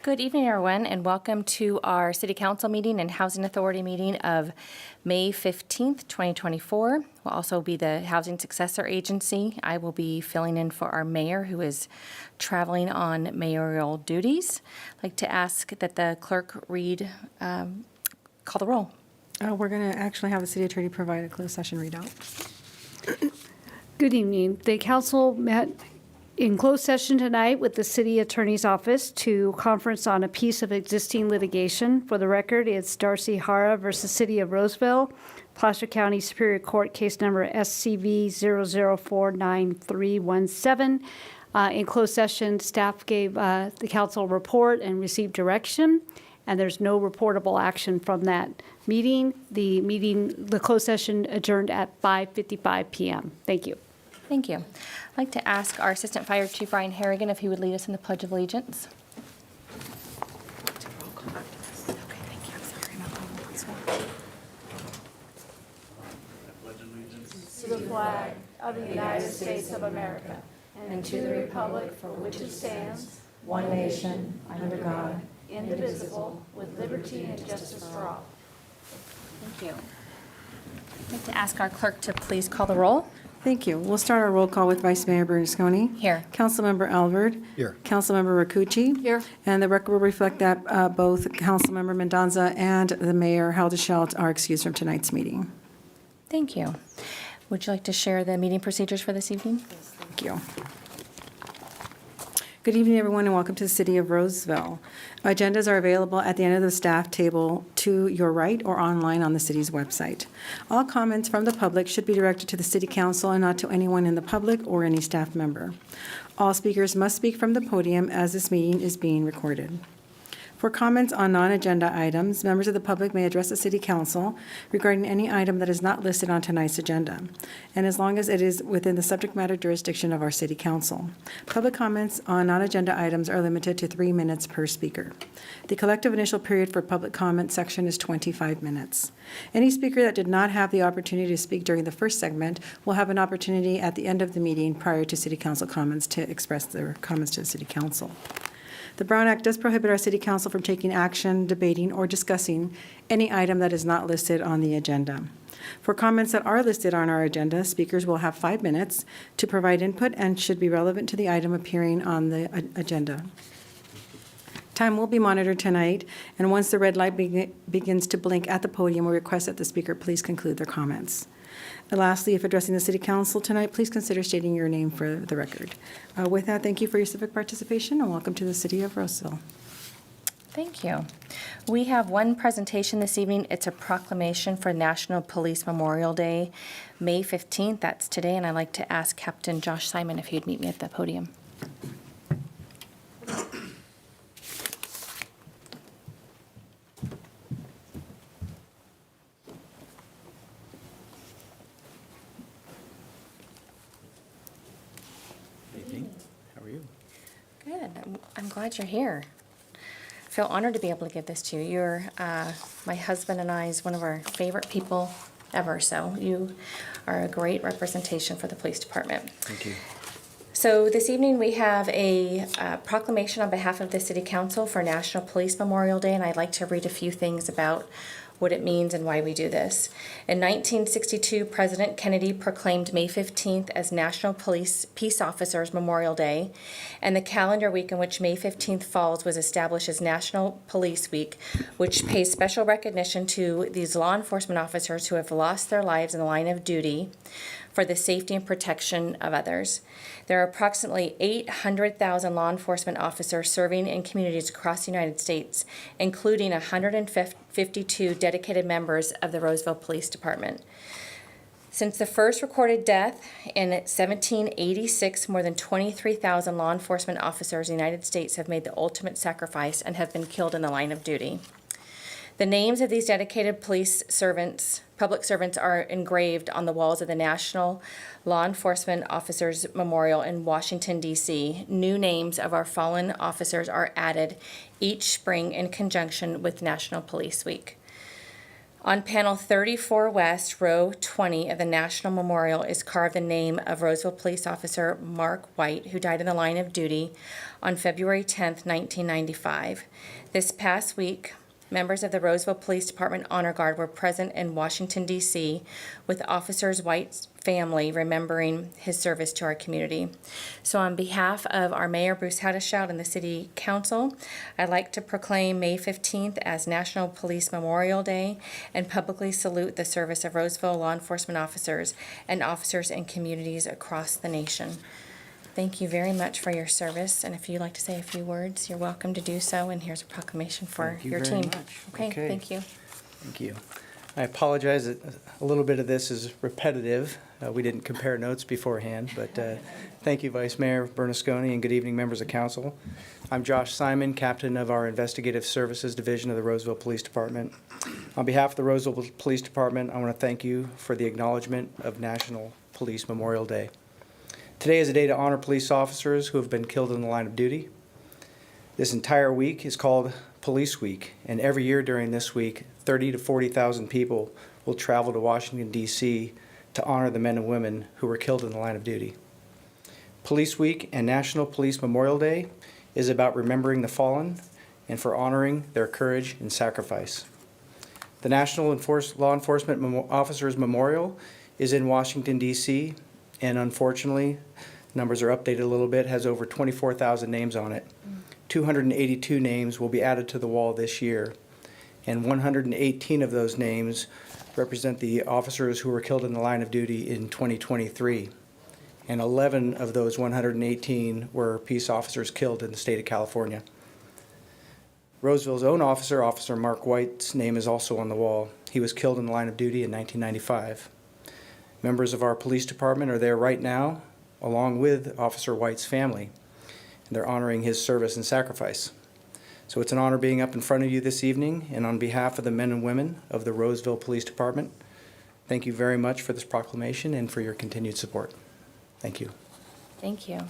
Good evening, everyone, and welcome to our City Council meeting and Housing Authority meeting of May 15th, 2024. Will also be the Housing Successor Agency. I will be filling in for our mayor, who is traveling on mayoral duties. I'd like to ask that the clerk read, call the roll. We're going to actually have the city attorney provide a closed session readout. Good evening. The council met in closed session tonight with the city attorney's office to conference on a piece of existing litigation. For the record, it's Darcy Hara versus City of Roseville, Placer County Superior Court, case number SCV 0049317. In closed session, staff gave the council a report and received direction, and there's no reportable action from that meeting. The closed session adjourned at 5:55 p.m. Thank you. Thank you. I'd like to ask our Assistant Fire Chief, Ryan Harrigan, if he would lead us in the Pledge of Allegiance. To the flag of the United States of America and to the republic for which it stands, one nation, under God, indivisible, with liberty and justice for all. Thank you. I'd like to ask our clerk to please call the roll. Thank you. We'll start our roll call with Vice Mayor Bernasconi. Here. Councilmember Alvord. Here. Councilmember Rakucci. Here. And the record will reflect that both Councilmember Mendoza and the Mayor Haldeshelt are excused from tonight's meeting. Thank you. Would you like to share the meeting procedures for this evening? Thank you. Good evening, everyone, and welcome to the City of Roseville. Agendas are available at the end of the staff table to your right or online on the city's website. All comments from the public should be directed to the City Council and not to anyone in the public or any staff member. All speakers must speak from the podium as this meeting is being recorded. For comments on non-agenda items, members of the public may address the City Council regarding any item that is not listed on tonight's agenda, and as long as it is within the subject matter jurisdiction of our City Council. Public comments on non-agenda items are limited to 3 minutes per speaker. The collective initial period for public comment section is 25 minutes. Any speaker that did not have the opportunity to speak during the first segment will have an opportunity at the end of the meeting prior to City Council comments to express their comments to the City Council. The Brown Act does prohibit our City Council from taking action, debating, or discussing any item that is not listed on the agenda. For comments that are listed on our agenda, speakers will have 5 minutes to provide input and should be relevant to the item appearing on the agenda. Time will be monitored tonight, and once the red light begins to blink at the podium, we request that the speaker please conclude their comments. And lastly, if addressing the City Council tonight, please consider stating your name for the record. With that, thank you for your civic participation, and welcome to the City of Roseville. Thank you. We have one presentation this evening. It's a proclamation for National Police Memorial Day, May 15th. That's today, and I'd like to ask Captain Josh Simon if he'd meet me at the podium. How are you? Good. I'm glad you're here. I feel honored to be able to give this to you. You're my husband and I's one of our favorite people ever, so you are a great representation for the police department. Thank you. So this evening we have a proclamation on behalf of the City Council for National Police Memorial Day, and I'd like to read a few things about what it means and why we do this. In 1962, President Kennedy proclaimed May 15th as National Peace Officers Memorial Day, and the calendar week in which May 15th falls was established as National Police Week, which pays special recognition to these law enforcement officers who have lost their lives in the line of duty for the safety and protection of others. There are approximately 800,000 law enforcement officers serving in communities across the United States, including 152 dedicated members of the Roseville Police Department. Since the first recorded death in 1786, more than 23,000 law enforcement officers in the United States have made the ultimate sacrifice and have been killed in the line of duty. The names of these dedicated public servants are engraved on the walls of the National Law Enforcement Officers Memorial in Washington, D.C. New names of our fallen officers are added each spring in conjunction with National Police Week. On panel 34 West, row 20 of the National Memorial is carved the name of Roseville Police Officer Mark White, who died in the line of duty on February 10th, 1995. This past week, members of the Roseville Police Department Honor Guard were present in Washington, D.C., with Officer White's family remembering his service to our community. So on behalf of our Mayor, Bruce Haddishout, and the City Council, I'd like to proclaim May 15th as National Police Memorial Day and publicly salute the service of Roseville law enforcement officers and officers in communities across the nation. Thank you very much for your service, and if you'd like to say a few words, you're welcome to do so, and here's a proclamation for Thank you your very team. much. Okay, Okay. thank you. Thank you. I apologize that a little bit of this is repetitive. We didn't compare notes beforehand, but thank you, Vice Mayor Bernasconi, and good evening, members of council. I'm Josh Simon, captain of our Investigative Services Division of the Roseville Police Department. On behalf of the Roseville Police Department, I want to thank you for the acknowledgement of National Police Memorial Day. Today is a day to honor police officers who have been killed in the line of duty. This entire week is called Police Week, and every year during this week, 30,000 to 40,000 people will travel to Washington, D.C. to honor the men and women who were killed in the line of duty. Police Week and National Police Memorial Day is about remembering the fallen and for honoring their courage and sacrifice. The National Law Enforcement Officers Memorial is in Washington, D.C., and unfortunately, numbers are updated a little bit, has over 24,000 names on it. 282 names will be added to the wall this year, and 118 of those names represent the officers who were killed in the line of duty in 2023. And 11 of those 118 were peace officers killed in the state of California. Roseville's own officer, Officer Mark White's name is also on the wall. He was killed in the line of duty in 1995. Members of our police department are there right now, along with Officer White's family, and they're honoring his service and sacrifice. So it's an honor being up in front of you this evening, and on behalf of the men and women of the Roseville Police Department, thank you very much for this proclamation and for your continued support. Thank you. Thank you.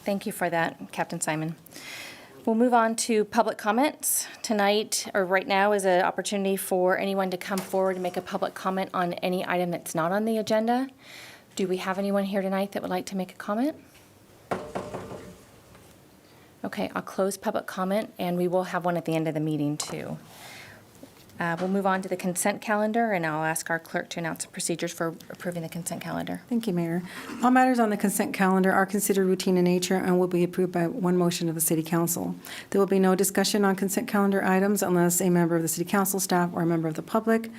Thank you for that, Captain Simon. We'll move on to public comments. Tonight, or right now, is an opportunity for anyone to come forward and make a public comment on any item that's not on the agenda. Do we have anyone here tonight that would like to make a comment? Okay, I'll close public comment, and we will have one at the end of the meeting, too. We'll move on to the consent calendar, and I'll ask our clerk to announce the procedures for approving the consent calendar. Thank you, Mayor. All matters on the consent calendar are considered routine in nature and will be approved by one motion of the City Council. There will be no discussion on consent calendar items unless a member of the City Council staff or a member of the public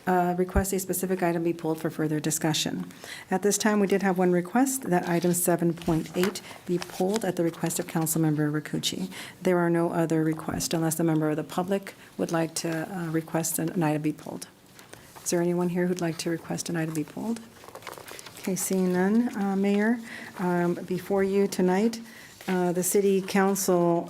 requests a specific item be pulled for further discussion. At this time, we did have one request that item 7.8 be pulled at the request of Councilmember Rakucci. There are no other requests unless a member of the public would like to request an item be pulled. Is there anyone here who'd like to request an item be pulled? Okay, seeing none, Mayor, before you tonight, the City Council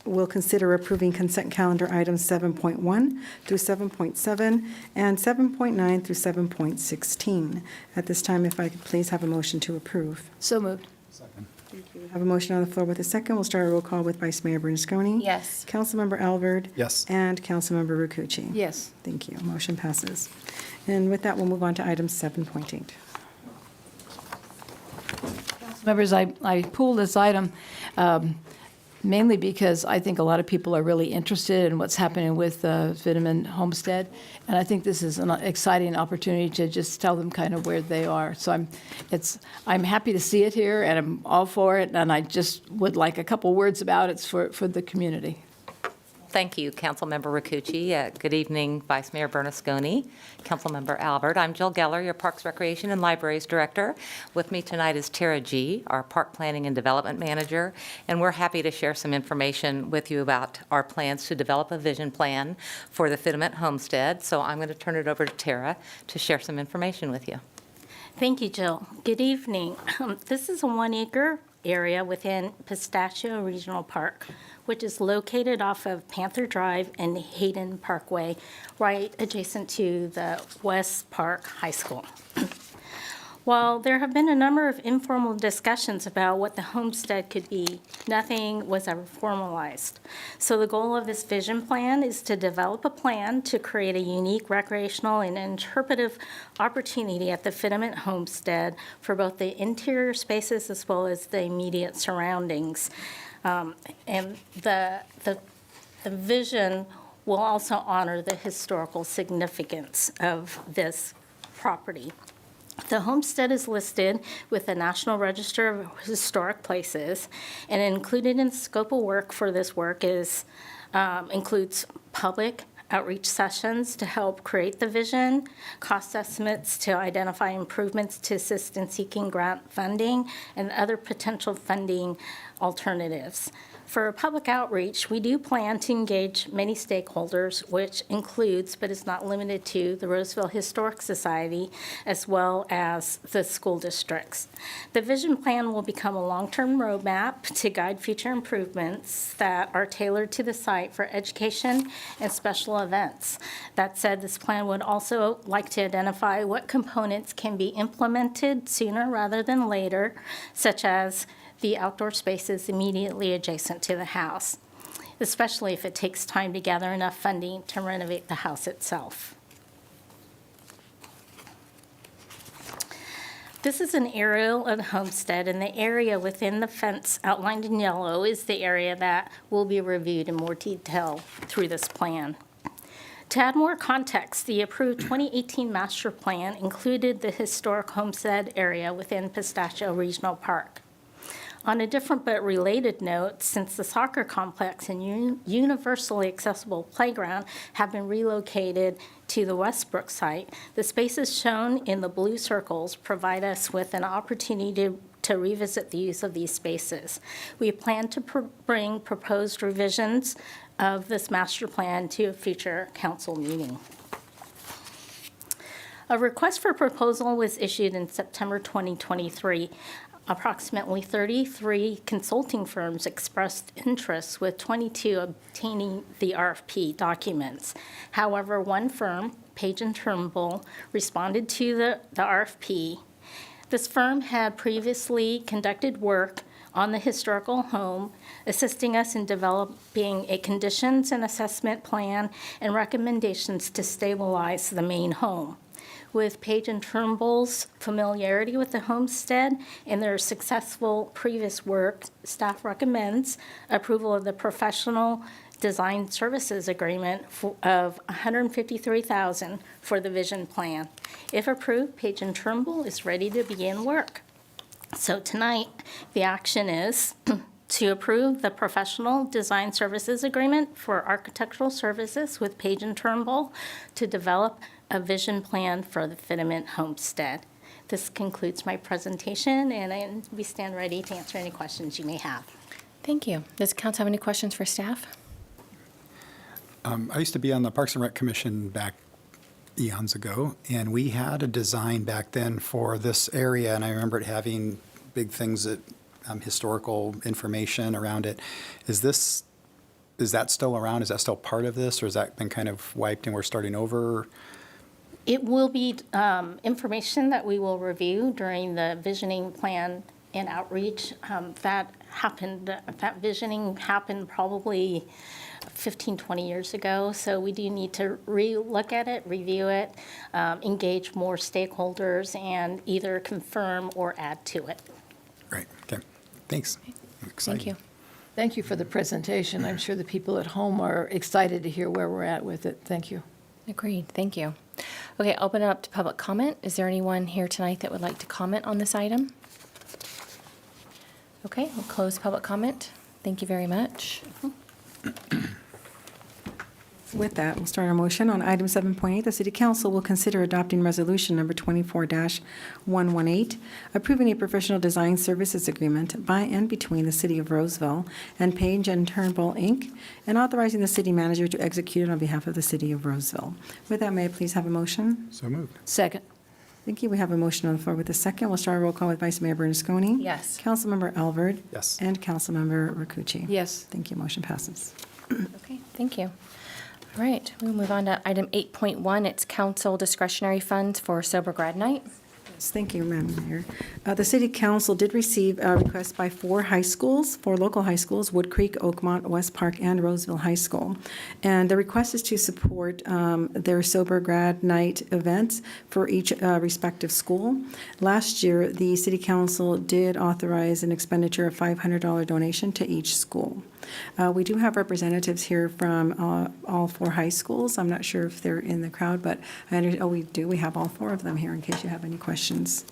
will consider approving consent calendar items 7.1 through 7.7 and 7.9 through 7.16. At this time, if I could please have a motion to approve. So moved. We have a motion on the floor with a second. We'll start a roll call with Vice Mayor Bernasconi. Yes. Councilmember Albert. Yes. And Councilmember Rakucci. Yes. Thank you. Motion passes. And with that, we'll move on to item 7.8. Members, I pulled this item mainly because I think a lot of people are really interested in what's happening with Fitterman Homestead, and I think this is an exciting opportunity to just tell them kind of where they are. So I'm happy to see it here, and I'm all for it, and I just would like a couple words about it for the community. Thank you, Councilmember Rakucci. Good evening, Vice Mayor Bernasconi, Councilmember Albert. I'm Jill Geller, your Parks, Recreation, and Libraries Director. With me tonight is Tara G., our Park Planning and Development Manager, and we're happy to share some information with you about our plans to develop a vision plan for the Fitterman Homestead. So I'm going to turn it over to Tara to share some information with you. Thank you, Jill. Good evening. This is a 1-acre area within Pistachio Regional Park, which is located off of Panther Drive and Hayden Parkway, right adjacent to the West Park High School. While there have been a number of informal discussions about what the homestead could be, nothing was ever formalized. So the goal of this vision plan is to develop a plan to create a unique recreational and interpretive opportunity at the Fittement Homestead for both the interior spaces as well as the immediate surroundings. And the vision will also honor the historical significance of this property. The homestead is listed with the National Register of Historic Places, and included in the scope of work for this work includes public outreach sessions to help create the vision, cost estimates to identify improvements to assist in seeking grant funding, and other potential funding alternatives. For public outreach, we do plan to engage many stakeholders, which includes, but is not limited to, the Roseville Historic Society, as well as the school districts. The vision plan will become a long-term roadmap to guide future improvements that are tailored to the site for education and special events. That said, this plan would also like to identify what components can be implemented sooner rather than later, such as the outdoor spaces immediately adjacent to the house, especially if it takes time to gather enough funding to renovate the house itself. This is an aerial of the homestead, and the area within the fence outlined in yellow is the area that will be reviewed in more detail through this plan. To add more context, the approved 2018 master plan included the historic homestead area within Pistachio Regional Park. On a different but related note, since the soccer complex and universally accessible playground have been relocated to the Westbrook site, the spaces shown in the blue circles provide us with an opportunity to revisit the use of these spaces. We plan to bring proposed revisions of this master plan to a future council meeting. A request for proposal was issued in September 2023. Approximately 33 consulting firms expressed interest, with 22 obtaining the RFP documents. However, one firm, Page & Turnbull, responded to the RFP. This firm had previously conducted work on the historical home, assisting us in developing a conditions and assessment plan and recommendations to stabilize the main home. With Page & Turnbull's familiarity with the homestead and their successful previous work, staff recommends approval of the professional design services agreement of $153,000 for the vision plan. If approved, Page & Turnbull is ready to begin work. So tonight, the action is to approve the professional design services agreement for architectural services with Page & Turnbull to develop a vision plan for the Fittement Homestead. This concludes my presentation, and we stand ready to answer any questions you may have. Thank you. Does council have any questions for staff? I used to be on the Parks and Rec Commission back eons ago, and we had a design back then for this area, and I remember it having big things that historical information around it. Is that still around? Is that still part of this, or has that been kind of wiped and we're starting over? It will be information that we will review during the visioning plan and outreach. That visioning happened probably 15, 20 years ago, so we do need to re-look at it, review it, engage more stakeholders, and either confirm or add to it. Great, okay, thanks. I'm excited. Thank you. Thank you for the presentation. I'm sure the people at home are excited to hear where we're at with it. Thank you. Agreed. Thank you. Okay, open it up to public comment. Is there anyone here tonight that would like to comment on this item? Okay, we'll close public comment. Thank you very much. With that, we'll start our motion on item 7.8. The City Council will consider adopting resolution number 24-118, approving a professional design services agreement by and between the City of Roseville and Page & Turnbull, Inc., and authorizing the city manager to execute it on behalf of the City of Roseville. With that, may I please have a motion? So moved. Second. Thank you. We have a motion on the floor with a second. We'll start our roll call with Vice Mayor Bernasconi. Yes. Councilmember Alvord. Yes. And Councilmember Rakucci. Yes. Thank you. Motion passes. Okay, thank you. All right, we'll move on to item 8.1. It's council discretionary funds for sober grad night. Thank you, Madam Mayor. The City Council did receive a request by four local high schools, Wood Creek, Oakmont, West Park, and Roseville High School. And the request is to support their Sober Grad Night events for each respective school. Last year, the City Council did authorize an expenditure of $500 donation to each school. We do have representatives here from all four high schools. I'm not sure if they're in the crowd, but we do. We have all four of them here in case you have any questions.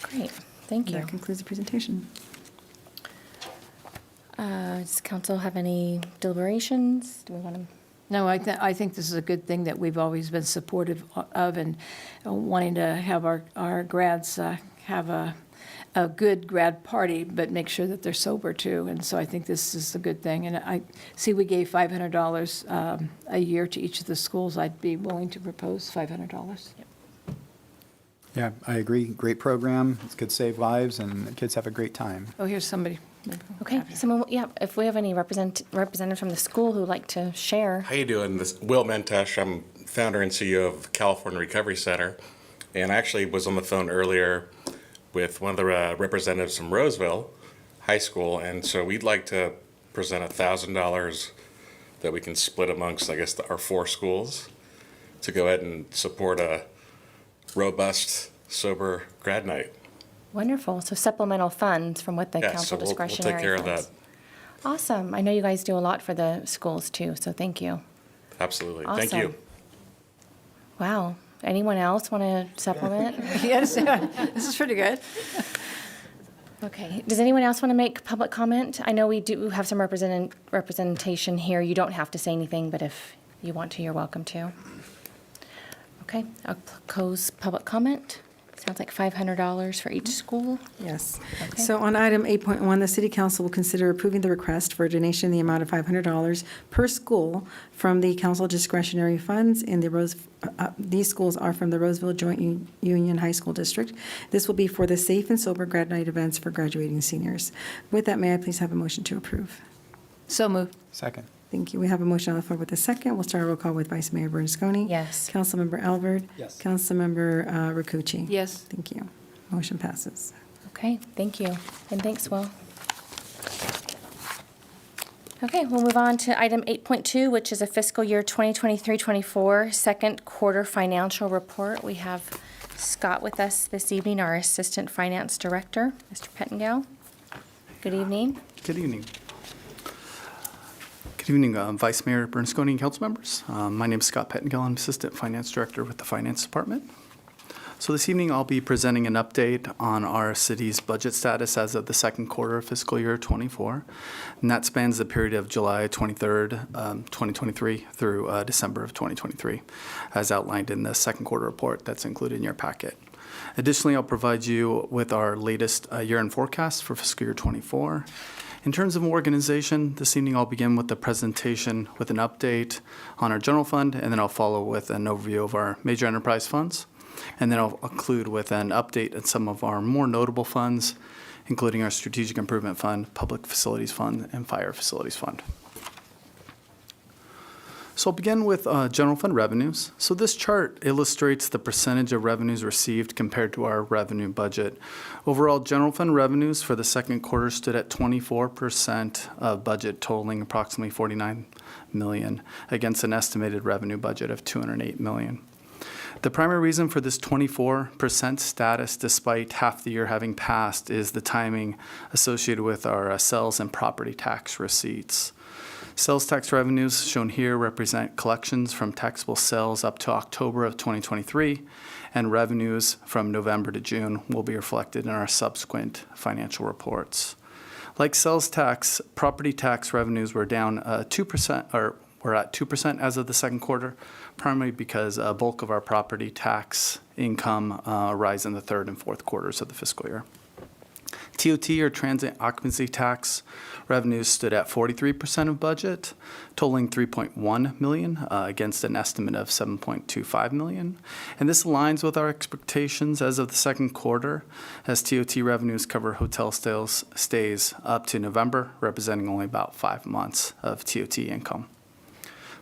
Great, thank you. That concludes the presentation. Does council have any deliberations? Do we want to? No, I think this is a good thing that we've always been supportive of, and wanting to have our grads have a good grad party, but make sure that they're sober too. And so I think this is a good thing. And I see we gave $500 a year to each of the schools. I'd be willing to propose $500. Yeah, I agree. Great program. It could save lives, and the kids have a great time. Oh, here's somebody. Okay, someone, yeah, if we have any representative from the school who'd like to share. How you doing? This is Will Mentesh. I'm founder and CEO of California Recovery Center, and I actually was on the phone earlier with one of the representatives from Roseville High School, and so we'd like to present $1,000 that we can split amongst, I guess, our four schools to go ahead and support a robust, sober grad night. Wonderful, so supplemental funds from what the Yeah, council so we'll discretionary take care of funds. that. Awesome, I know you guys do a lot for the schools too, so thank you. Absolutely. Awesome. Thank you. Wow, anyone else want to supplement? Yes, this is pretty good. Okay, does anyone else want to make public comment? I know we do have some representation here. You don't have to say anything, but if you want to, you're welcome to. Okay, I'll close public comment. Sounds like $500 for each school. Yes. Okay. So on item 8.1, the City Council will consider approving the request for a donation in the amount of $500 per school from the council discretionary funds in the these schools are from the Roseville Joint Union High School District. This will be for the Safe and Sober Grad Night events for graduating seniors. With that, may I please have a motion to approve? So moved. Second. Thank you. We have a motion on the floor with a second. We'll start a roll call with Vice Mayor Bernasconi. Yes. Councilmember Albert. Yes. Councilmember Rakucci. Yes. Thank you. Motion passes. Okay, thank you, and thanks, Will. Okay, we'll move on to item 8.2, which is a fiscal year 2023-24 second quarter financial report. We have Scott with us this evening, our Assistant Finance Director, Mr. Pettengill. Good evening. Good evening. Good evening, Vice Mayor Bernasconi and council members. My name is Scott Pettengill. I'm Assistant Finance Director with the Finance Department. So this evening, I'll be presenting an update on our city's budget status as of the second quarter of fiscal year 24, and that spans the period of July 23rd, 2023 through December of 2023, as outlined in the second quarter report that's included in your packet. Additionally, I'll provide you with our latest year-end forecast for fiscal year 24. In terms of organization, this evening I'll begin with the presentation with an update on our general fund, and then I'll follow with an overview of our major enterprise funds. And then I'll conclude with an update on some of our more notable funds, including our Strategic Improvement Fund, Public Facilities Fund, and Fire Facilities Fund. So I'll begin with general fund revenues. So this chart illustrates the percentage of revenues received compared to our revenue budget. Overall, general fund revenues for the second quarter stood at 24% of budget, totaling approximately $49 million, against an estimated revenue budget of $208 million. The primary reason for this 24% status, despite half the year having passed, is the timing associated with our sales and property tax receipts. Sales tax revenues shown here represent collections from taxable sales up to October of 2023, and revenues from November to June will be reflected in our subsequent financial reports. Like sales tax, property tax revenues were down 2%, or were at 2% as of the second quarter, primarily because a bulk of our property tax income rise in the third and fourth quarters of the fiscal year. TOT, or transit occupancy tax, revenues stood at 43% of budget, totaling $3.1 million against an estimate of $7.25 million. And this aligns with our expectations as of the second quarter, as TOT revenues cover hotel stays up to November, representing only about 5 months of TOT income.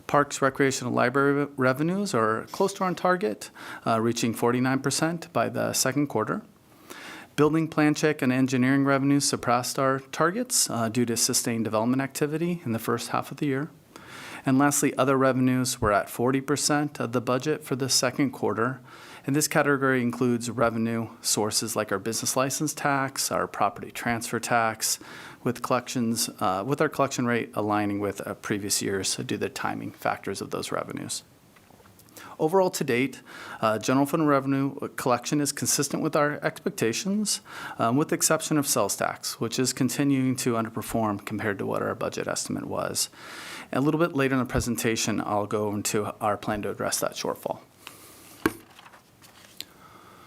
Parks, Recreation, and Library revenues are close to on target, reaching 49% by the second quarter. Building, plan check, and engineering revenues surpassed our targets due to sustained development activity in the first half of the year. And lastly, other revenues were at 40% of the budget for the second quarter. And this category includes revenue sources like our business license tax, our property transfer tax, with collections, with our collection rate aligning with previous years due to the timing factors of those revenues. Overall, to date, general fund revenue collection is consistent with our expectations, with the exception of sales tax, which is continuing to underperform compared to what our budget estimate was. A little bit later in the presentation, I'll go into our plan to address that shortfall.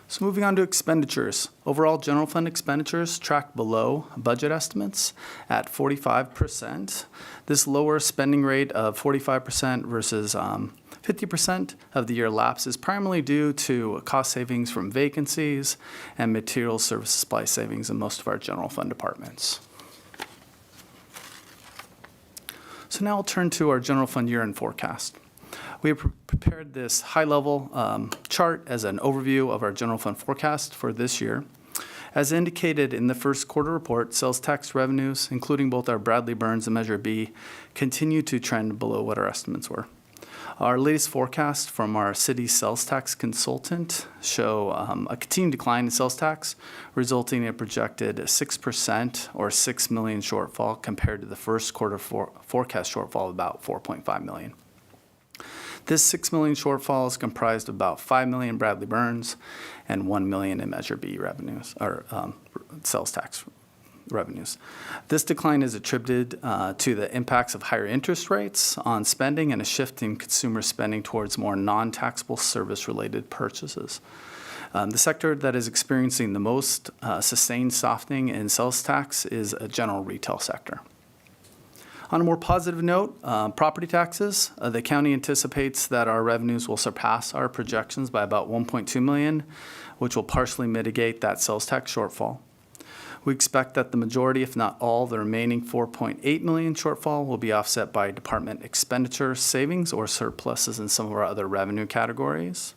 So moving on to expenditures. Overall, general fund expenditures tracked below budget estimates at 45%. This lower spending rate of 45% versus 50% of the year lapse is primarily due to cost savings from vacancies and material service supply savings in most of our general fund departments. So now I'll turn to our general fund year-end forecast. We have prepared this high-level chart as an overview of our general fund forecast for this year. As indicated in the first quarter report, sales tax revenues, including both our Bradley Burns and Measure B, continue to trend below what our estimates were. Our latest forecast from our city sales tax consultant show a continued decline in sales tax, resulting in a projected 6% or $6 million shortfall compared to the first quarter forecast shortfall of about $4.5 million. This $6 million shortfall is comprised of about $5 million in Bradley Burns and $1 million in Measure B revenues, or sales tax revenues. This decline is attributed to the impacts of higher interest rates on spending and a shift in consumer spending towards more non-taxable service-related purchases. The sector that is experiencing the most sustained softening in sales tax is a general retail sector. On a more positive note, property taxes, the county anticipates that our revenues will surpass our projections by about $1.2 million, which will partially mitigate that sales tax shortfall. We expect that the majority, if not all, the remaining $4.8 million shortfall will be offset by department expenditure savings or surpluses in some of our other revenue categories.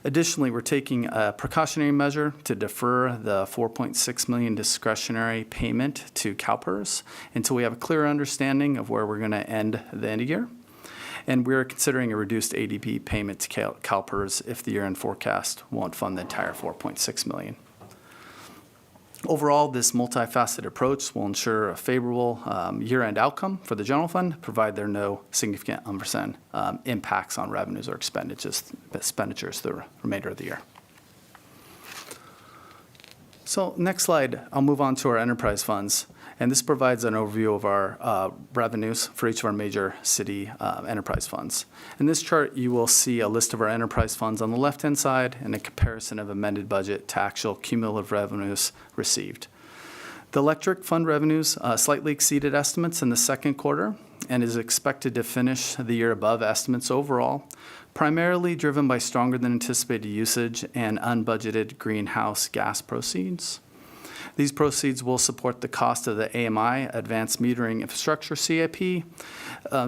Additionally, we're taking a precautionary measure to defer the $4.6 million discretionary payment to CalPERS until we have a clear understanding of where we're going to end the end of year. And we're considering a reduced ADP payment to CalPERS if the year-end forecast won't fund the entire $4.6 million. Overall, this multifaceted approach will ensure a favorable year-end outcome for the general fund, provided there are no significant unforeseen impacts on revenues or expenditures through the remainder of the year. So next slide, I'll move on to our enterprise funds. And this provides an overview of our revenues for each of our major city enterprise funds. In this chart, you will see a list of our enterprise funds on the left-hand side and a comparison of amended budget to actual cumulative revenues received. The electric fund revenues slightly exceeded estimates in the second quarter and is expected to finish the year above estimates overall, primarily driven by stronger than anticipated usage and unbudgeted greenhouse gas proceeds. These proceeds will support the cost of the AMI, Advanced Metering Infrastructure CIP,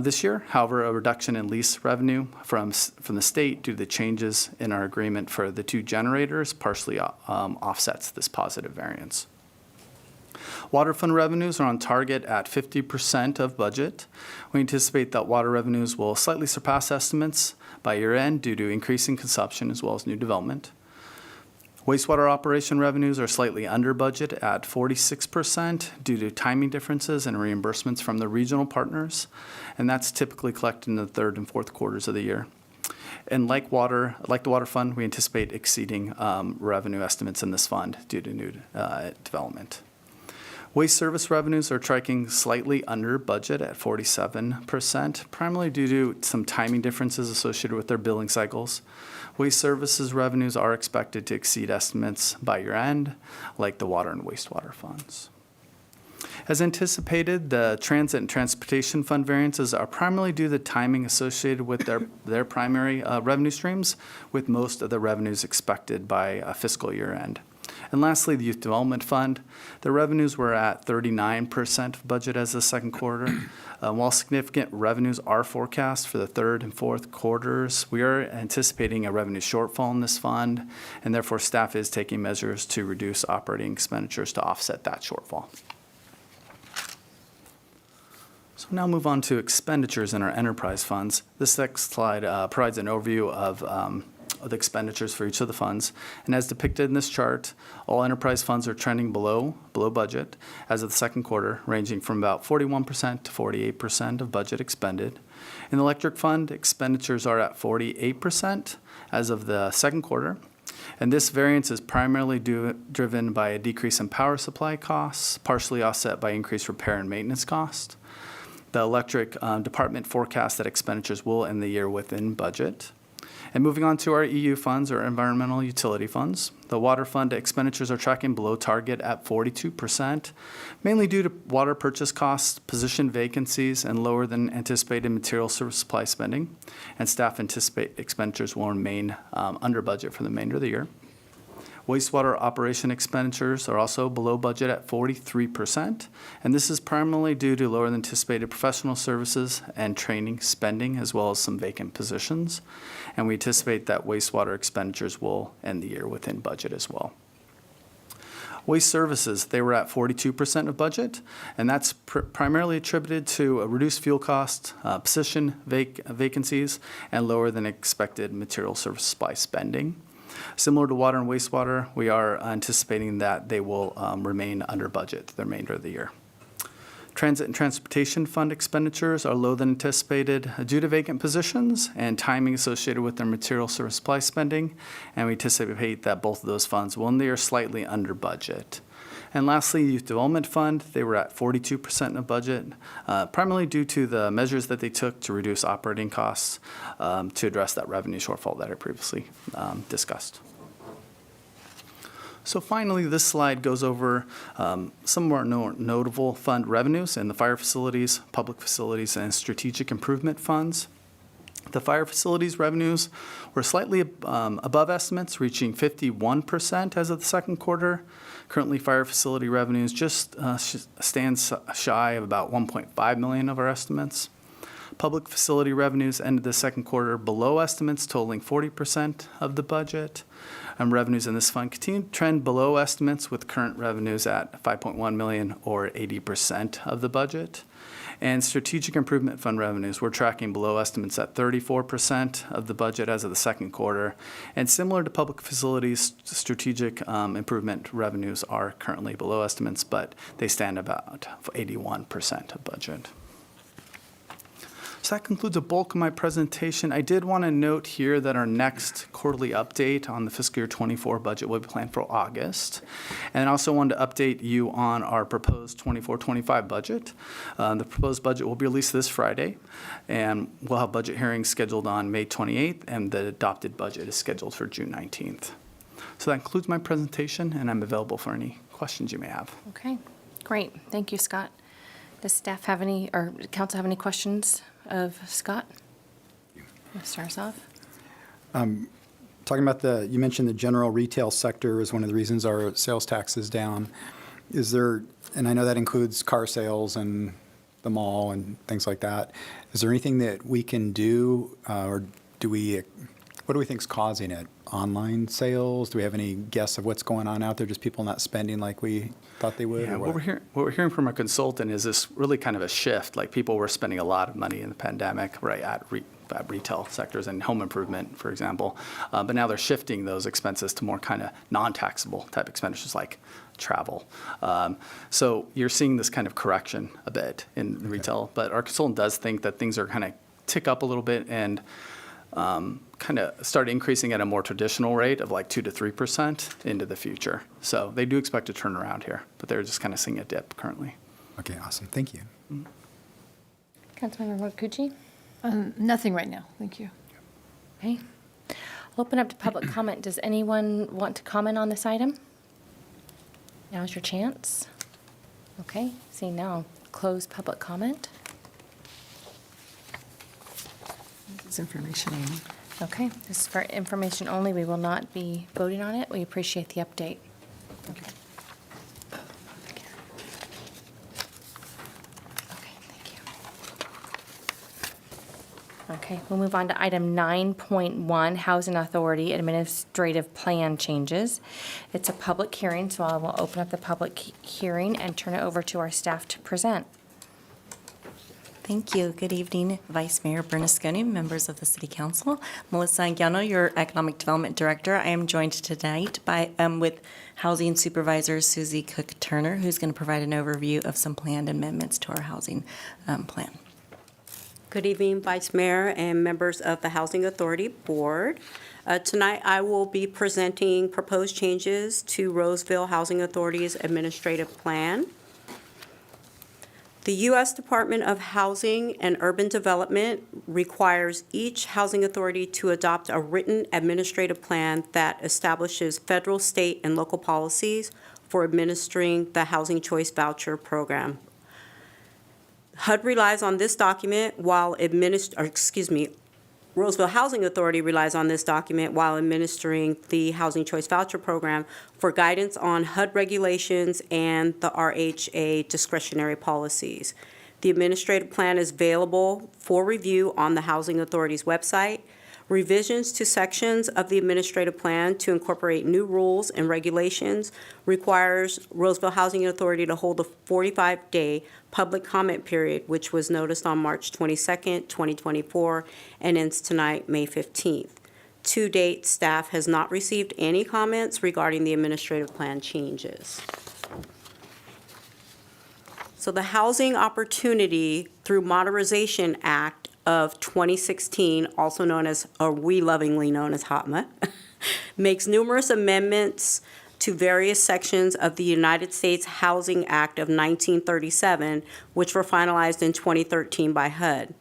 this year. However, a reduction in lease revenue from the state due to the changes in our agreement for the two generators partially offsets this positive variance. Water fund revenues are on target at 50% of budget. We anticipate that water revenues will slightly surpass estimates by year end due to increasing consumption as well as new development. Wastewater operation revenues are slightly under budget at 46% due to timing differences and reimbursements from the regional partners, and that's typically collected in the third and fourth quarters of the year. And like the water fund, we anticipate exceeding revenue estimates in this fund due to new development. Waste service revenues are tracking slightly under budget at 47%, primarily due to some timing differences associated with their billing cycles. Waste services revenues are expected to exceed estimates by year end, like the water and wastewater funds. As anticipated, the transit and transportation fund variances are primarily due to the timing associated with their primary revenue streams, with most of the revenues expected by fiscal year end. And lastly, the Youth Development Fund. The revenues were at 39% of budget as of the second quarter. While significant revenues are forecast for the third and fourth quarters, we are anticipating a revenue shortfall in this fund, and therefore staff is taking measures to reduce operating expenditures to offset that shortfall. So now move on to expenditures in our enterprise funds. This next slide provides an overview of the expenditures for each of the funds. And as depicted in this chart, all enterprise funds are trending below budget as of the second quarter, ranging from about 41% to 48% of budget expended. In the electric fund, expenditures are at 48% as of the second quarter. And this variance is primarily driven by a decrease in power supply costs, partially offset by increased repair and maintenance costs. The electric department forecasts that expenditures will end the year within budget. And moving on to our EU funds, or environmental utility funds. The water fund expenditures are tracking below target at 42%, mainly due to water purchase costs, position vacancies, and lower than anticipated material service supply spending. And staff anticipate expenditures will remain under budget for the remainder of the year. Wastewater operation expenditures are also below budget at 43%, and this is primarily due to lower than anticipated professional services and training spending, as well as some vacant positions. And we anticipate that wastewater expenditures will end the year within budget as well. Waste services, they were at 42% of budget, and that's primarily attributed to a reduced fuel cost, position vacancies, and lower than expected material service supply spending. Similar to water and wastewater, we are anticipating that they will remain under budget the remainder of the year. Transit and transportation fund expenditures are lower than anticipated due to vacant positions and timing associated with their material service supply spending, and we anticipate that both of those funds will end the year slightly under budget. And lastly, Youth Development Fund, they were at 42% of budget, primarily due to the measures that they took to reduce operating costs to address that revenue shortfall that I previously discussed. So finally, this slide goes over some of our notable fund revenues in the fire facilities, public facilities, and strategic improvement funds. The fire facilities revenues were slightly above estimates, reaching 51% as of the second quarter. Currently, fire facility revenues just stands shy of about $1.5 million of our estimates. Public facility revenues ended the second quarter below estimates, totaling 40% of the budget. Revenues in this fund continue to trend below estimates, with current revenues at $5.1 million, or 80% of the budget. And strategic improvement fund revenues, we're tracking below estimates at 34% of the budget as of the second quarter. And similar to public facilities, strategic improvement revenues are currently below estimates, but they stand about 81% of budget. So that concludes a bulk of my presentation. I did want to note here that our next quarterly update on the fiscal year 24 budget will be planned for August. And I also wanted to update you on our proposed 24-25 budget. The proposed budget will be released this Friday, and we'll have budget hearings scheduled on May 28th, and the adopted budget is scheduled for June 19th. So that concludes my presentation, and I'm available for any questions you may have. Okay, great. Thank you, Scott. Does staff have any, or council have any questions of Scott? Start us off. Talking about you mentioned the general retail sector is one of the reasons our sales tax is down. Is there, and I know that includes car sales and the mall and things like that. Is there anything that we can do, or what do we think is causing it? Online sales? Do we have any guess of what's going on out there? Just people not spending like we thought they would? Yeah, or what we're hearing from our consultant is this really kind of a shift. Like, people were spending a lot of money in the pandemic, right, at retail sectors and home improvement, for example. But now they're shifting those expenses to more kind of non-taxable type expenditures like travel. So you're seeing this kind of correction a bit in retail. But our consultant does think that things are kind of tick up a little bit and kind of start increasing at a more traditional rate of like 2 to 3% into the future. So they do expect to turn around here, but they're just kind of seeing a dip currently. Okay, awesome. Thank you. Councilmember Rakucci? Nothing right now, thank you. Okay. I'll open up to public comment. Does anyone want to comment on this item? Now's your chance. Okay, seeing now, I'll close public comment. It's information only. Okay, this is for information only. We will not be voting on it. We appreciate the update. Okay, thank you. Okay, we'll move on to item 9.1, Housing Authority Administrative Plan Changes. It's a public hearing, so I will open up the public hearing and turn it over to our staff to present. Thank you. Good evening, Vice Mayor Bernasconi, members of the City Council. Melissa Anguiano, your Economic Development Director. I am joined tonight with Housing Supervisor Susie Cook-Turner, who's going to provide an overview of some planned amendments to our housing plan. Good evening, Vice Mayor and members of the Housing Authority Board. Tonight, I will be presenting proposed changes to Roseville Housing Authority's administrative plan. The U.S. Department of Housing and Urban Development requires each housing authority to adopt a written administrative plan that establishes federal, state, and local policies for administering the Housing Choice Voucher Program. HUD relies on this document while Roseville Housing Authority relies on this document while administering the Housing Choice Voucher Program for guidance on HUD regulations and the RHA discretionary policies. The administrative plan is available for review on the Housing Authority's website. Revisions to sections of the administrative plan to incorporate new rules and regulations requires Roseville Housing Authority to hold a 45-day public comment period, which was noticed on March 22nd, 2024, and ends tonight, May 15th. To date, staff has not received any comments regarding the administrative plan changes. So the Housing Opportunity through Modernization Act of 2016, also known as, or we lovingly known as HOTMA, makes numerous amendments to various sections of the United States Housing Act of 1937, which were finalized in 2013 by HUD.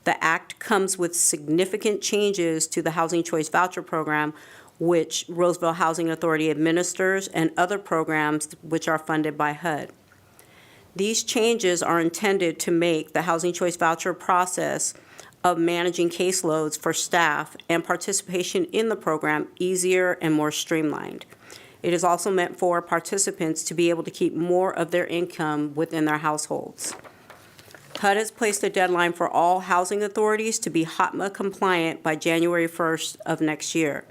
The act comes with significant changes to the Housing Choice Voucher Program, which Roseville Housing Authority administers, and other programs which are funded by HUD. These changes are intended to make the Housing Choice Voucher process of managing caseloads for staff and participation in the program easier and more streamlined. It is also meant for participants to be able to keep more of their income within their households. HUD has placed a deadline for all housing authorities to be HOTMA compliant by January 1st of next year.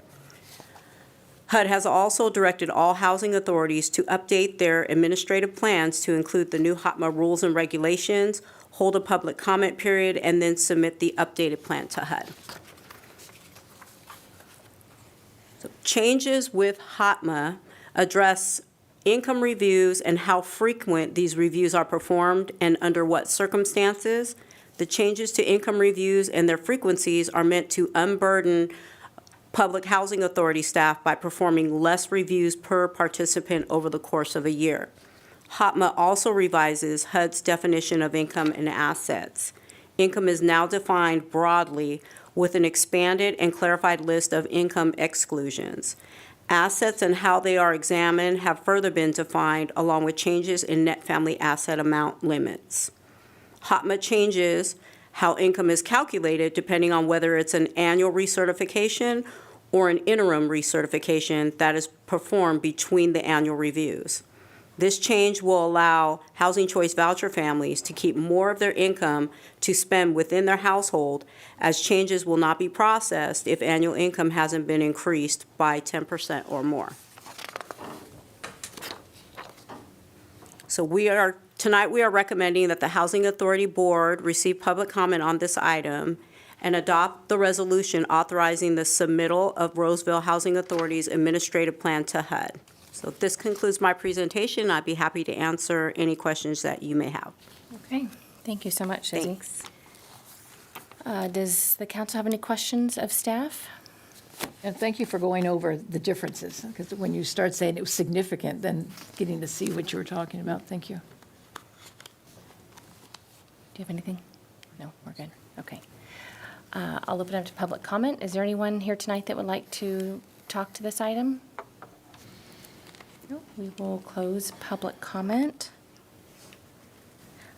HUD has also directed all housing authorities to update their administrative plans to include the new HOTMA rules and regulations, hold a public comment period, and then submit the updated plan to HUD. So changes with HOTMA address income reviews and how frequent these reviews are performed and under what circumstances. The changes to income reviews and their frequencies are meant to unburden public housing authority staff by performing less reviews per participant over the course of a year. HOTMA also revises HUD's definition of income and assets. Income is now defined broadly with an expanded and clarified list of income exclusions. Assets and how they are examined have further been defined, along with changes in net family asset amount limits. HOTMA changes how income is calculated depending on whether it's an annual recertification or an interim recertification that is performed between the annual reviews. This change will allow Housing Choice Voucher families to keep more of their income to spend within their household, as changes will not be processed if annual income hasn't been increased by 10% or more. So tonight we are recommending that the Housing Authority Board receive public comment on this item and adopt the resolution authorizing the submittal of Roseville Housing Authority's administrative plan to HUD. So this concludes my presentation. I'd be happy to answer any questions that you may have. Okay, thank you so much, Susie. Thanks. Does the council have any questions of staff? And thank you for going over the differences, because when you start saying it was significant, then getting to see what you were talking about. Thank you. Do you have anything? No, we're good. Okay. I'll open up to public comment. Is there anyone here tonight that would like to talk to this item? No, we will close public comment.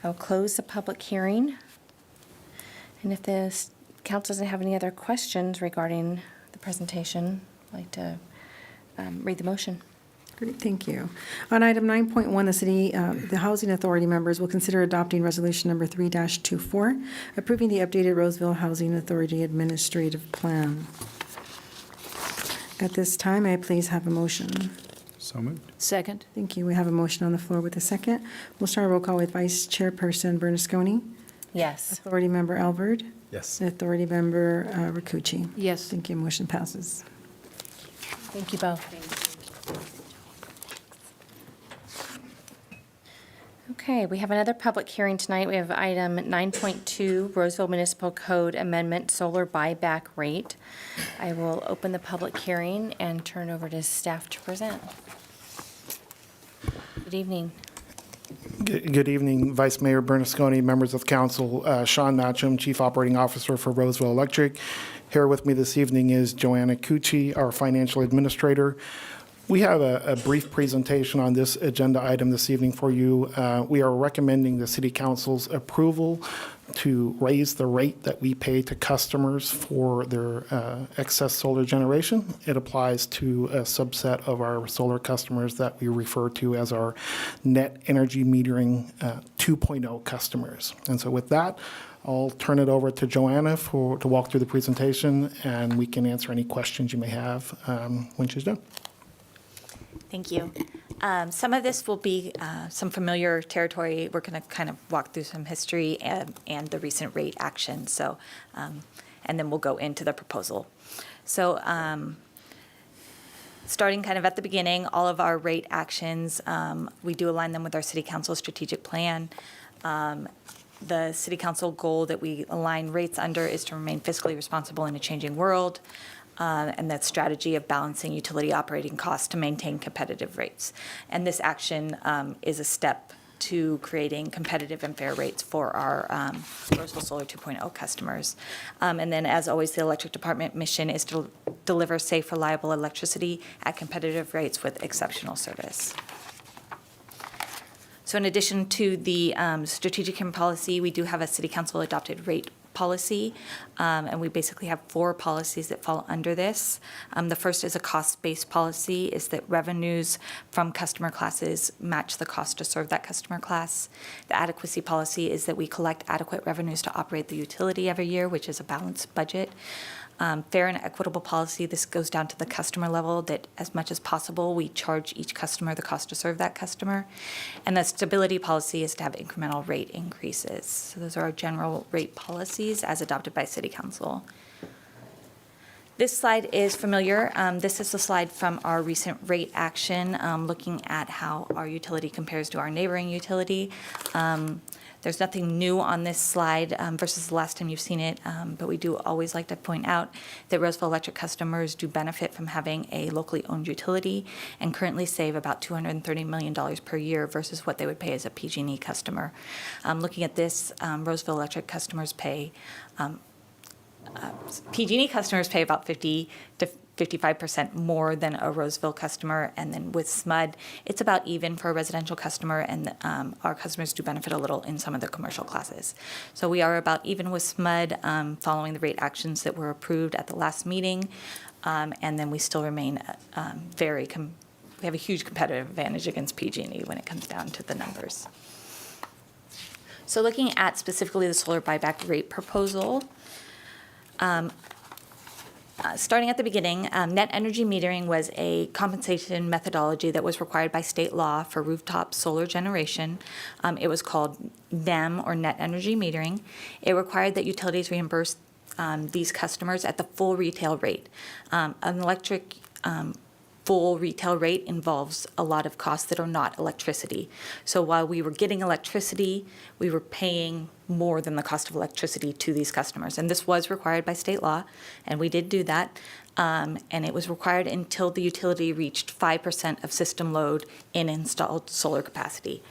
I will close the public hearing. And if the council doesn't have any other questions regarding the presentation, I'd like to read the motion. Great, thank you. On item 9.1, the Housing Authority members will consider adopting Resolution Number 3-24, approving the updated Roseville Housing Authority Administrative Plan. At this time, may I please have a motion? So moved. Second? Thank you. We have a motion on the floor with a second. We'll start a roll call with Vice Chairperson Bernasconi, Yes. Authority Member Albert, Yes. Authority Member Rakucci. Yes. Thank you. Motion passes. Thank you both. Okay, we have another public hearing tonight. We have item 9.2, Roseville Municipal Code Amendment Solar Buyback Rate. I will open the public hearing and turn over to staff to present. Good evening. Good evening, Vice Mayor Bernasconi, members of council. Sean Matcham, Chief Operating Officer for Roseville Electric. Here with me this evening is Joanna Cucci, our Financial Administrator. We have a brief presentation on this agenda item this evening for you. We are recommending the City Council's approval to raise the rate that we pay to customers for their excess solar generation. It applies to a subset of our solar customers that we refer to as our net energy metering 2.0 customers. And so with that, I'll turn it over to Joanna to walk through the presentation, and we can answer any questions you may have when she's done. Thank you. Some of this will be some familiar territory. We're going to kind of walk through some history and the recent rate action. So, and then we'll go into the proposal. So, starting kind of at the beginning, all of our rate actions, we do align them with our City Council strategic plan. The City Council goal that we align rates under is to remain fiscally responsible in a changing world. And that strategy of balancing utility operating costs to maintain competitive rates. And this action is a step to creating competitive and fair rates for our Roseville Solar 2.0 customers. And then, as always, the electric department mission is to deliver safe, reliable electricity at competitive rates with exceptional service. So in addition to the strategic and policy, we do have a City Council adopted rate policy, and we basically have 4 policies that fall under this. The first is a cost-based policy, is that revenues from customer classes match the cost to serve that customer class. The adequacy policy is that we collect adequate revenues to operate the utility every year, which is a balanced budget. Fair and equitable policy, this goes down to the customer level, that as much as possible, we charge each customer the cost to serve that customer. And the stability policy is to have incremental rate increases. So those are our general rate policies as adopted by City Council. This slide is familiar. This is the slide from our recent rate action, looking at how our utility compares to our neighboring utility. There's nothing new on this slide versus the last time you've seen it, but we do always like to point out that Roseville Electric customers do benefit from having a locally owned utility and currently save about $230 million per year versus what they would pay as a PG&E customer. Looking at this, Roseville Electric customers pay, PG&E customers pay about 50 to 55% more than a Roseville customer, and then with SMUD, it's about even for a residential customer, and our customers do benefit a little in some of the commercial classes. So we are about even with SMUD following the rate actions that were approved at the last meeting, and then we still remain we have a huge competitive advantage against PG&E when it comes down to the numbers. So looking at specifically the solar buyback rate proposal, starting at the beginning, net energy metering was a compensation methodology that was required by state law for rooftop solar generation. It was called NEM, or net energy metering. It required that utilities reimburse these customers at the full retail rate. An electric full retail rate involves a lot of costs that are not electricity. So while we were getting electricity, we were paying more than the cost of electricity to these customers. And this was required by state law, and we did do that. And it was required until the utility reached 5% of system load in installed solar capacity.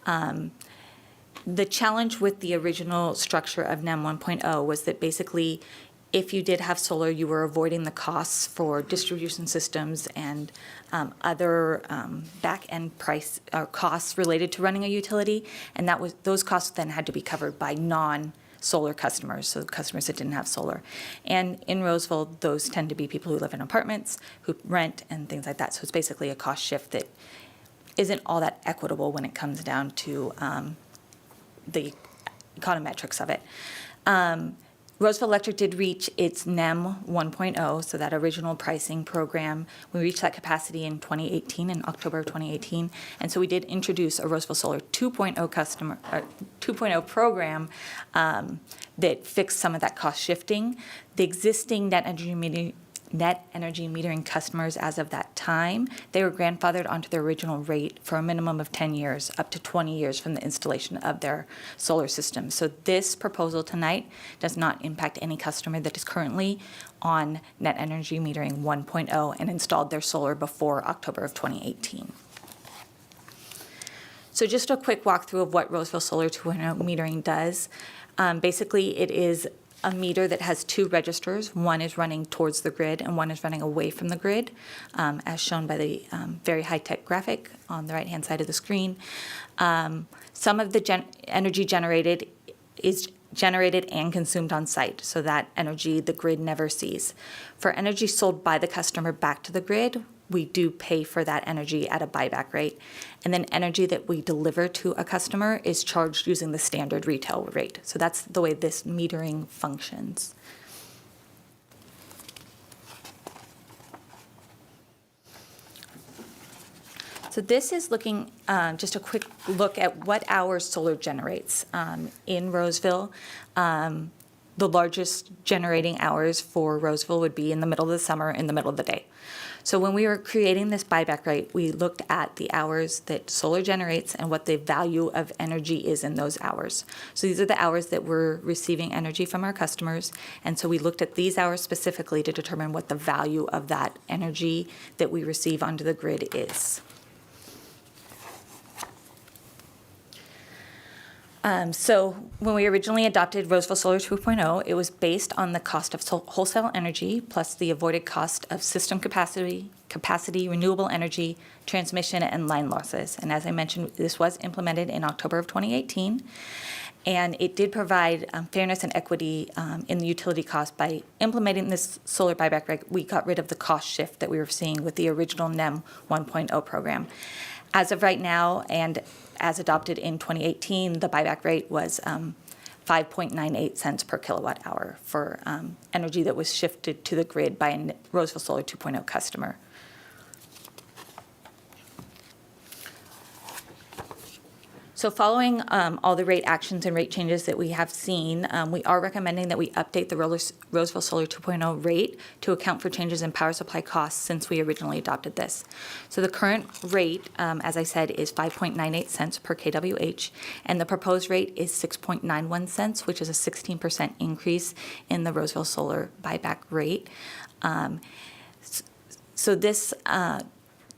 The challenge with the original structure of NEM 1.0 was that basically, if you did have solar, you were avoiding the costs for distribution systems and other back-end price or costs related to running a utility, and those costs then had to be covered by solar customers, so customers that didn't have solar. And in Roseville, those tend to be people who live in apartments, who rent, and things like that. So it's basically a cost shift that isn't all that equitable when it comes down to the econometrics of it. Roseville Electric did reach its NEM 1.0, so that original pricing program. We reached that capacity in 2018, in October of 2018, and so we did introduce a Roseville Solar 2.0 program that fixed some of that cost shifting. The existing net energy metering customers as of that time, they were grandfathered onto their original rate for a minimum of 10 years, up to 20 years from the installation of their solar system. So this proposal tonight does not impact any customer that is currently on net energy metering 1.0 and installed their solar before October of 2018. So just a quick walkthrough of what Roseville Solar 2.0 metering does. Basically, it is a meter that has two registers. One is running towards the grid and one is running away from the grid, as shown by the very high-tech graphic on the right-hand side of the screen. Some of the energy generated is generated and consumed on site, so that energy the grid never sees. For energy sold by the customer back to the grid, we do pay for that energy at a buyback rate. And then energy that we deliver to a customer is charged using the standard retail rate. So that's the way this metering functions. So this is looking, just a quick look at what hours solar generates in Roseville. The largest generating hours for Roseville would be in the middle of the summer, in the middle of the day. So when we were creating this buyback rate, we looked at the hours that solar generates and what the value of energy is in those hours. So these are the hours that we're receiving energy from our customers. And so we looked at these hours specifically to determine what the value of that energy that we receive onto the grid is. So when we originally adopted Roseville Solar 2.0, it was based on the cost of wholesale energy plus the avoided cost of system capacity, renewable energy, transmission, and line losses. And as I mentioned, this was implemented in October of 2018. And it did provide fairness and equity in the utility cost. By implementing this solar buyback rate, we got rid of the cost shift that we were seeing with the original NEM 1.0 program. As of right now, and as adopted in 2018, the buyback rate was 5.98 cents per kilowatt hour for energy that was shifted to the grid by a Roseville Solar 2.0 customer. So following all the rate actions and rate changes that we have seen, we are recommending that we update the Roseville Solar 2.0 rate to account for changes in power supply costs since we originally adopted this. So the current rate, as I said, is 5.98 cents per kWh, and the proposed rate is 6.91 cents, which is a 16% increase in the Roseville Solar buyback rate. So this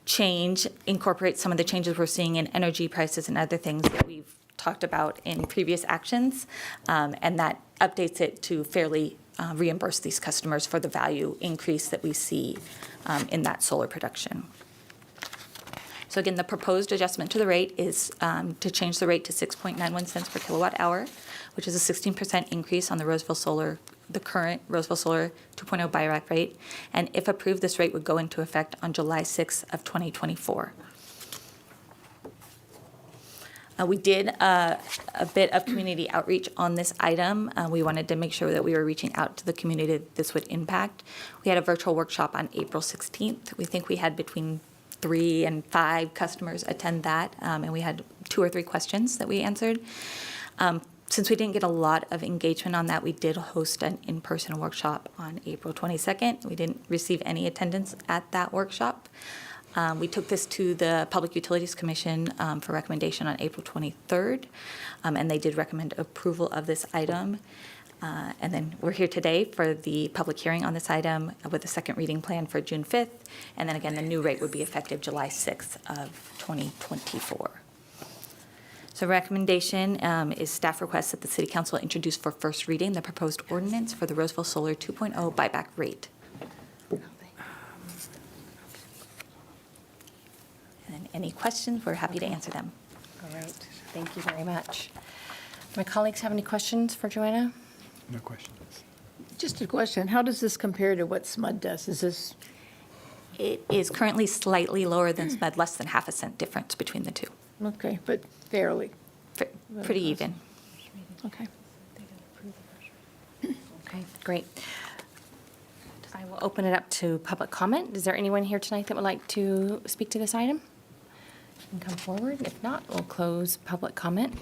change incorporates some of the changes we're seeing in energy prices and other things that we've talked about in previous actions, and that updates it to fairly reimburse these customers for the value increase that we see in that solar production. So again, the proposed adjustment to the rate is to change the rate to 6.91 cents per kilowatt hour, which is a 16% increase on the Roseville Solar, the current Roseville Solar 2.0 buyback rate. And if approved, this rate would go into effect on July 6th of 2024. We did a bit of community outreach on this item. We wanted to make sure that we were reaching out to the community that this would impact. We had a virtual workshop on April 16th. We think we had between 3 and 5 customers attend that, and we had 2 or 3 questions that we answered. Since we didn't get a lot of engagement on that, we did host an in-person workshop on April 22nd. We didn't receive any attendance at that workshop. We took this to the Public Utilities Commission for recommendation on April 23rd, and they did recommend approval of this item. And then we're here today for the public hearing on this item with a second reading plan for June 5th. And then again, the new rate would be effective July 6th of 2024. So recommendation is staff requests that the City Council introduce for first reading the proposed ordinance for the Roseville Solar 2.0 buyback rate. And any questions, we're happy to answer them. All right, thank you very much. My colleagues have any questions for Joanna? No questions. Just a question, how does this compare to what SMUD does? Is this, It is currently slightly lower than SMED, less than half a cent difference between the two. okay, but fairly, Pretty even. okay. Okay, great. I will open it up to public comment. Is there anyone here tonight that would like to speak to this item? You can come forward. If not, we'll close public comment.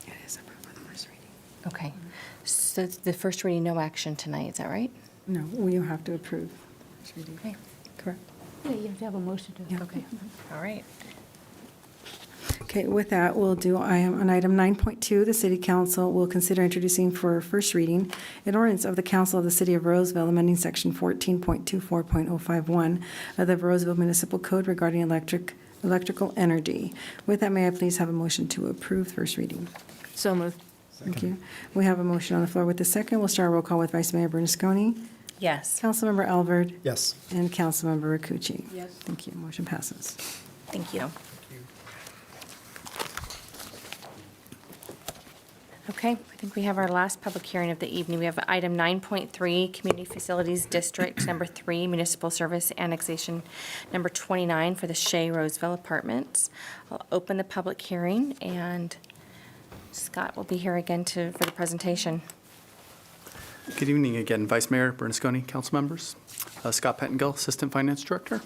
It is approved for the first reading. Okay. So it's the first reading, no action tonight, is that right? No, we have to approve. First reading. Okay. Correct. Yeah, you have to have a motion to. Yeah. Okay, all right. Okay, with that, we'll do, on item 9.2, the City Council will consider introducing for first reading an ordinance of the Council of the City of Roseville amending Section 14.24.051 of the Roseville Municipal Code regarding electrical energy. With that, may I please have a motion to approve first reading? So moved. Thank you. We have a motion on the floor with the second. We'll start a roll call with Vice Mayor Bernasconi, Yes. Councilmember Alvord, Yes. and Councilmember Rakucci. Yes. Thank you. Motion passes. Thank you. Okay, I think we have our last public hearing of the evening. We have item 9.3, Community Facilities District Number 3, Municipal Service Annexation Number 29 for the Shea Roseville Apartments. I'll open the public hearing, and Scott will be here again for the presentation. Good evening again, Vice Mayor Bernasconi, council members. Scott Pettengill, Assistant Finance Director.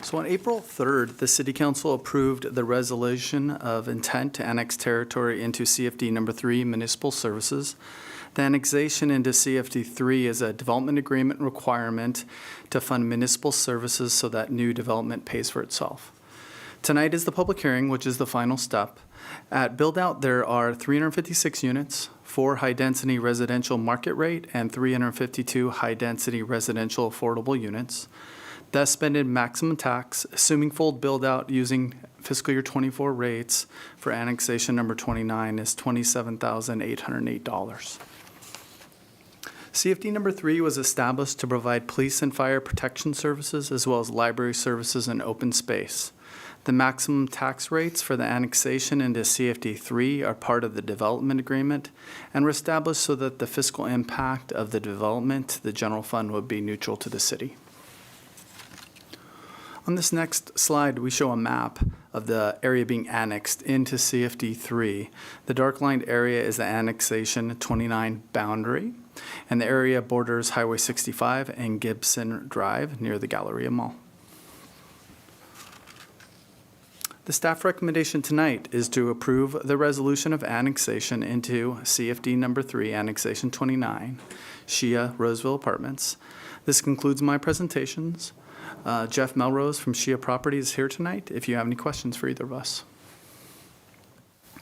So on April 3rd, the City Council approved the resolution of intent to annex territory into CFD Number 3 Municipal Services. The annexation into CFD 3 is a development agreement requirement to fund municipal services so that new development pays for itself. Tonight is the public hearing, which is the final step. At build-out, there are 356 units, 4 high-density residential market rate, and 352 high-density residential affordable units. The estimated maximum tax, assuming full build-out using fiscal year '24 rates for annexation number 29, is $27,808. CFD number 3 was established to provide police and fire protection services as well as library services and open space. The maximum tax rates for the annexation into CFD 3 are part of the development agreement and were established so that the fiscal impact of the development to the general fund would be neutral to the city. On this next slide, we show a map of the area being annexed into CFD 3. The dark lined area is the annexation 29 boundary, and the area borders Highway 65 and Gibson Drive near the Galleria Mall. The staff recommendation tonight is to approve the resolution of annexation into CFD number 3, annexation 29, Shea Roseville Apartments. This concludes my presentations. Jeff Melrose from Shea Properties is here tonight if you have any questions for either of us.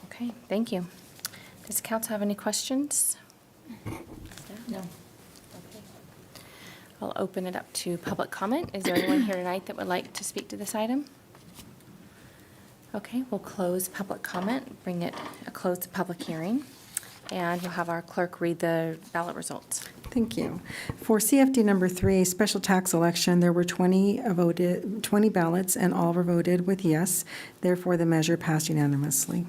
Okay, thank you. Does the council have any questions? No. Okay. I'll open it up to public comment. Is there anyone here tonight that would like to speak to this item? Okay, we'll close public comment, close the public hearing, and we'll have our clerk read the ballot results. Thank you. For CFD number 3, special tax election, there were 20 ballots, and all were voted with yes. Therefore, the measure passed unanimously.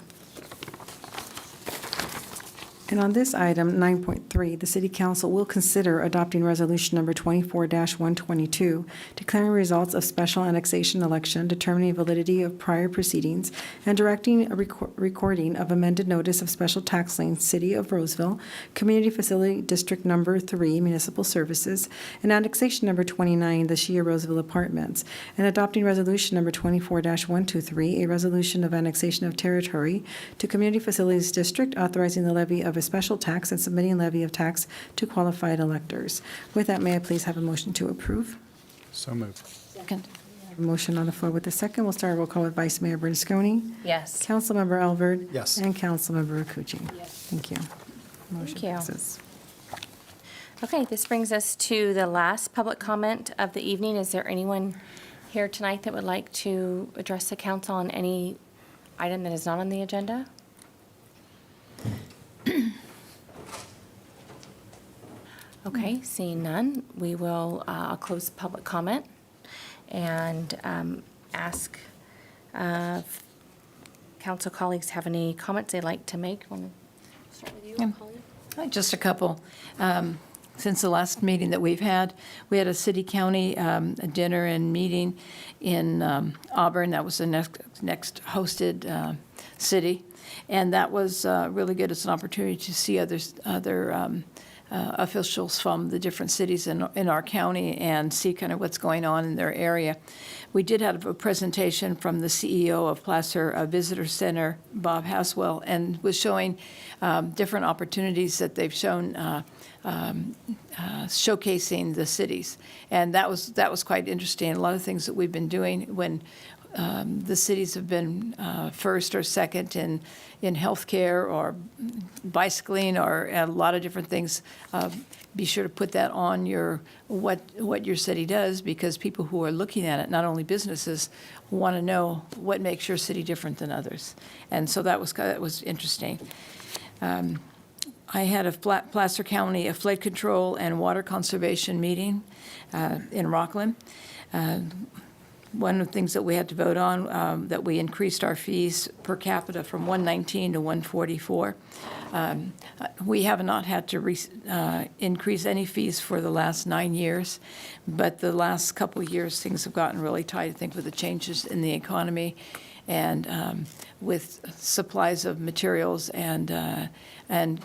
And on this item, 9.3, the City Council will consider adopting Resolution Number 24-122, declaring results of special annexation election, determining validity of prior proceedings, and directing a recording of amended notice of special tax lien, City of Roseville, Community Facility District Number 3, Municipal Services, and annexation Number 29, the Shea Roseville Apartments, and adopting Resolution Number 24-123, a resolution of annexation of territory to Community Facilities District, authorizing the levy of a special tax and submitting levy of tax to qualified electors. With that, may I please have a motion to approve? So moved. Second. A motion on the floor with the second. We'll start a roll call with Vice Mayor Bernasconi, Yes. Councilmember Alvord. Yes. And Councilmember Rakucci. Thank you. Motion Thank you. passes. Okay, this brings us to the last public comment of the evening. Is there anyone here tonight that would like to address the council on any item that is not on the agenda? Okay, seeing none, we will close public comment and ask council colleagues have any comments they'd like to make. Want to start with you, Holly? Just a couple. Since the last meeting that we've had, we had a city-county dinner and meeting in Auburn. That was the next hosted city, and that was really good. It's an opportunity to see other officials from the different cities in our county and see kind of what's going on in their area. We did have a presentation from the CEO of Placer Visitor Center, Bob Haswell, and was showing different opportunities that they've shown showcasing the cities. And that was quite interesting. A lot of things that we've been doing when the cities have been first or second in healthcare or bicycling or a lot of different things. Be sure to put that on what your city does, because people who are looking at it, not only businesses, want to know what makes your city different than others. And so that was interesting. I had a Placer County flood control and water conservation meeting in Rockland. One of the things that we had to vote on, that we increased our fees per capita from $119 to $144. We have not had to increase any fees for the last 9 years, but the last couple of years things have gotten really tight, I think, with the changes in the economy and with supplies of materials and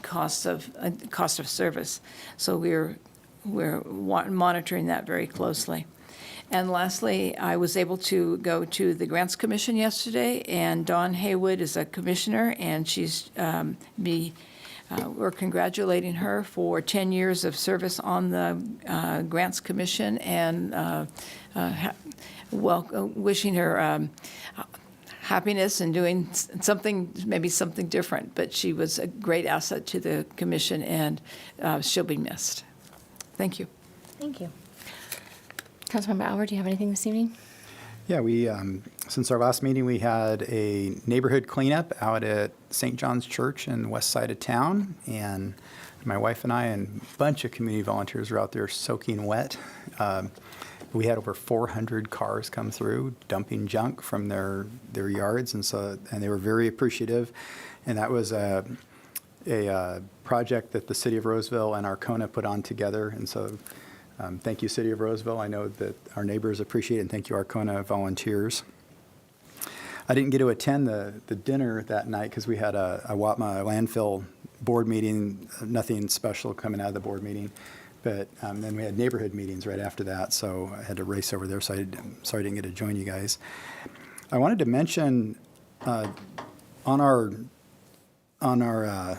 costs of service. So we're monitoring that very closely. And lastly, I was able to go to the Grants Commission yesterday, and Dawn Haywood is a commissioner, and we're congratulating her for 10 years of service on the Grants Commission, and wishing her happiness and doing maybe something different. But she was a great asset to the commission, and she'll be missed. Thank you. Thank you. Councilmember Albert, do you have anything this evening? Yeah, we, since our last meeting, we had a neighborhood cleanup out at St. John's Church in the west side of town, and my wife and I and a bunch of community volunteers were out there soaking wet. We had over 400 cars come through, dumping junk from their yards, and they were very appreciative. And that was a project that the City of Roseville and Arcona put on together, and so thank you, City of Roseville. I know that our neighbors appreciate it, and thank you, Arcona volunteers. I didn't get to attend the dinner that night because we had a Watma landfill board meeting, nothing special coming out of the board meeting. But then we had neighborhood meetings right after that, so I had to race over there, so sorry I didn't get to join you guys. I wanted to mention on our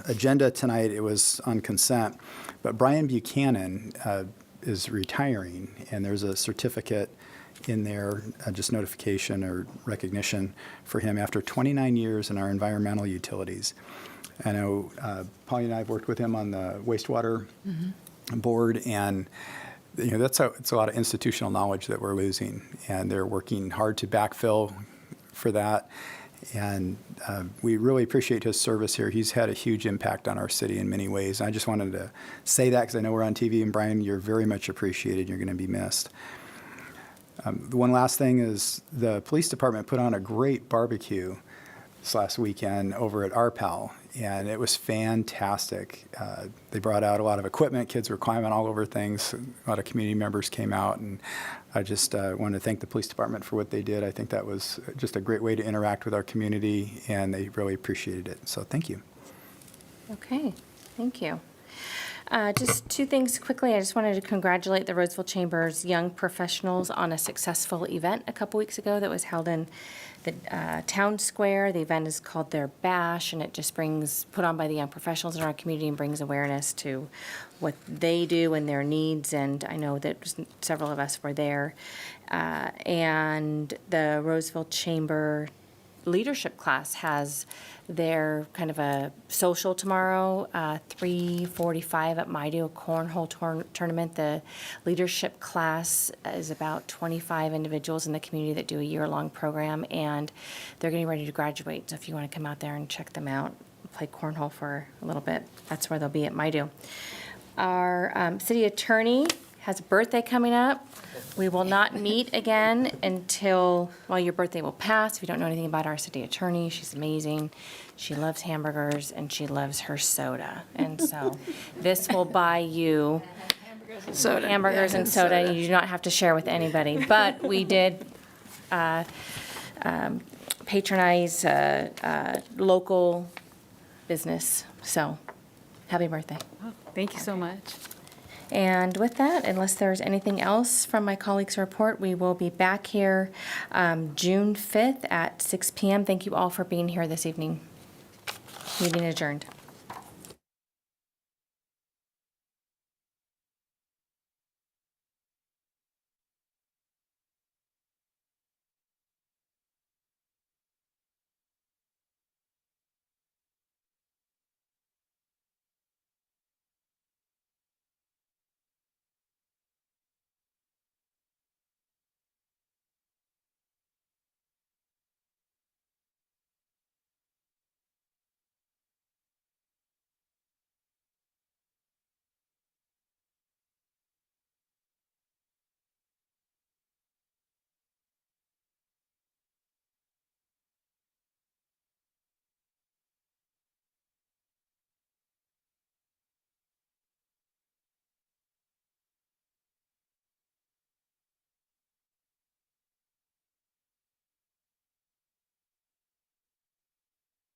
agenda tonight, it was on consent, but Brian Buchanan is retiring, and there's a certificate in there, just notification or recognition for him after 29 years in our environmental utilities. I know Polly and I have worked with him on the wastewater board, and it's a lot of institutional knowledge that we're losing, and they're working hard to backfill for that. And we really appreciate his service here. He's had a huge impact on our city in many ways. And I just wanted to say that because I know we're on TV, and Brian, you're very much appreciated. You're going to be missed. The one last thing is the police department put on a great barbecue this last weekend over at RPAL, and it was fantastic. They brought out a lot of equipment. Kids were climbing all over things. A lot of community members came out, and I just want to thank the police department for what they did. I think that was just a great way to interact with our community, and they really appreciated it. So thank you. Okay, thank you. Just two things quickly. I just wanted to congratulate the Roseville Chamber's young professionals on a successful event a couple weeks ago that was held in the town square. The event is called their Bash, and it just put on by the young professionals in our community and brings awareness to what they do and their needs. And I know that several of us were there. And the Roseville Chamber leadership class has their kind of a social tomorrow, 3:45 at Maidu, a cornhole tournament. The leadership class is about 25 individuals in the community that do a year-long program, and they're getting ready to graduate. So if you want to come out there and check them out, play cornhole for a little bit, that's where they'll be at Maidu. Our city attorney has a birthday coming up. We will not meet again until, well, your birthday will pass. If you don't know anything about our city attorney, she's amazing. She loves hamburgers and she loves her soda. And so this will buy you hamburgers and soda. You do not have to share with anybody. But we did patronize local business. So happy birthday. Thank you so much. And with that, unless there's anything else from my colleagues' report, we will be back here June 5th at 6 p.m. Thank you all for being here this evening. Meeting adjourned.